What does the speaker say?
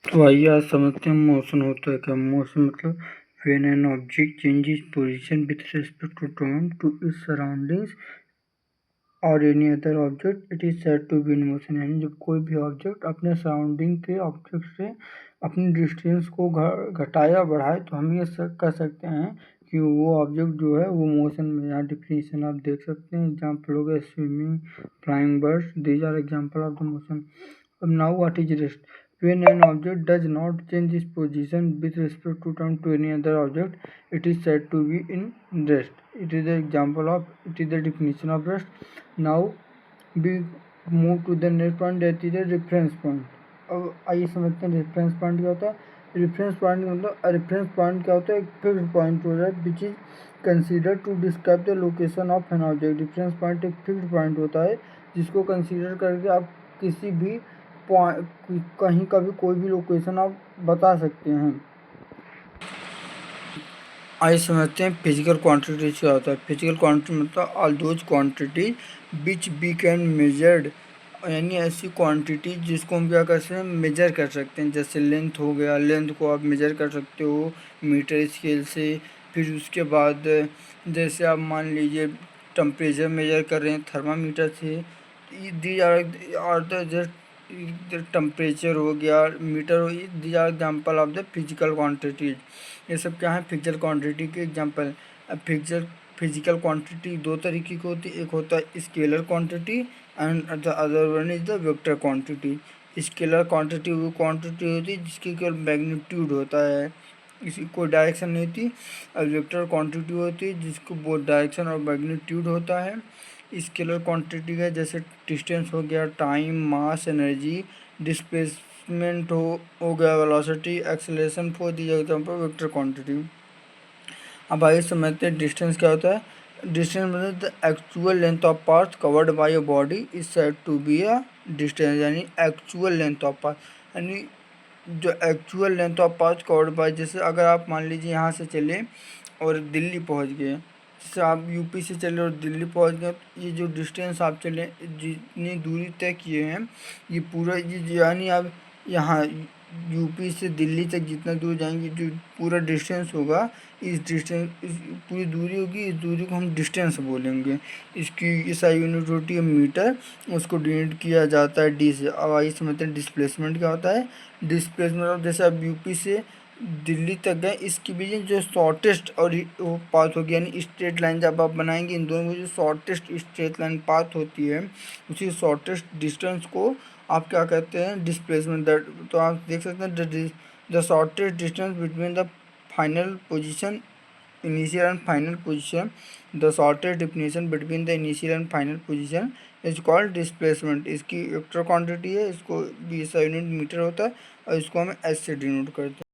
तो आइए आज समझते हैं मोशन होता है क्या। मोशन मतलब when an object changes position with respect to time to its surroundings और any other object it is said to be in motion. यानी जब कोई भी ऑब्जेक्ट अपने सराउंडिंग के ऑब्जेक्ट से अपनी डिस्टेंस को घटाए या बढ़ाए तो हम ये कह सकते हैं कि वो ऑब्जेक्ट जो है वो मोशन में। यहाँ डिफिनीशन आप देख सकते हैं, एग्जाम्पल हो गया swimming, flying birds, these are example of the motion. अब now what is rest? When an object does not change its position with respect to time to any other object, it is said to be in rest. It is the example of, it is the definition of rest. Now we move to the next point, that is the reference point. अब आइए समझते हैं reference point क्या होता है। Reference point मतलब reference point क्या होता है? एक फिक्स्ड पॉइंट होता है which is consider to describe the location of an object. Reference point एक फिक्स्ड पॉइंट होता है जिसको कंसीडर करके आप किसी भी कहीं का भी कोई भी लोकेशन आप बता सकते हैं। आइए समझते हैं फिजिकल क्वांटिटी क्या होता है। फिजिकल क्वांटिटी मतलब all those quantity which we can measured, यानी ऐसी क्वांटिटी जिसको हम क्या कर सकते हैं, मेजर कर सकते हैं। जैसे लेंथ हो गया, लेंथ को आप मेजर कर सकते हो मीटर स्केल से। फिर उसके बाद जैसे आप मान लीजिए टेम्परेचर मेजर कर रहे हैं थर्मामीटर से, दी आर द टेम्परेचर हो गया, मीटर हो, these are example of the physical quantities. ये सब क्या है? फिजिकल क्वांटिटी के एग्जाम्पल। अब फिजिकल क्वांटिटी दो तरीके की होती है, एक होता है scalar quantity and the other one is the vector quantity. Scalar quantity वो क्वांटिटी होती है जिसकी केवल मैग्नीट्यूड होता है, इसी कोई डायरेक्शन नहीं होती। और वेक्टर क्वांटिटी होती है जिसको बहुत डायरेक्शन और मैग्नीट्यूड होता है। स्केलर क्वांटिटी का जैसे डिस्टेंस हो गया, टाइम, मास, एनर्जी, डिस्प्लेसमेंट हो गया, velocity, acceleration, for the example vector quantity. अब आइए समझते हैं डिस्टेंस क्या होता है। डिस्टेंस मतलब the actual length of path covered by a body is said to be a distance. यानी एक्चुअल लेंथ ऑफ पाथ, यानी जो actual length of path covered by, जैसे अगर आप मान लीजिए यहाँ से चले और दिल्ली पहुँच गए, जैसे आप यूपी से चले और दिल्ली पहुँच गए, ये जो डिस्टेंस आप चले, जितनी दूरी तय किए हैं, ये पूरा ये यानी आप यहाँ यूपी से दिल्ली तक जितना दूर जाएंगे, जो पूरा डिस्टेंस होगा, इस पूरी दूरी होगी, इस दूरी को हम डिस्टेंस बोलेंगे। इसकी SI यूनिट होती है मीटर, उसको डिनोट किया जाता है डी से। अब आइए समझते हैं डिस्प्लेसमेंट क्या होता है। डिस्प्लेसमेंट अब जैसे आप यूपी से दिल्ली तक गए, इसके बीच जो शॉर्टेस्ट और वो पाथ होगी, यानी स्ट्रेट लाइन जब आप बनाएंगे, इन दोनों में जो शॉर्टेस्ट स्ट्रेट लाइन पाथ होती है, उसी शॉर्टेस्ट डिस्टेंस को आप क्या कहते हैं? डिस्प्लेसमेंट। दैट तो आप देख सकते हैं the shortest distance between the final position, initial and final position, the shortest definition between the initial and final position is called displacement. इसकी वेक्टर क्वांटिटी है, इसको भी SI यूनिट मीटर होता है और इसको हम S से डिनोट करते हैं।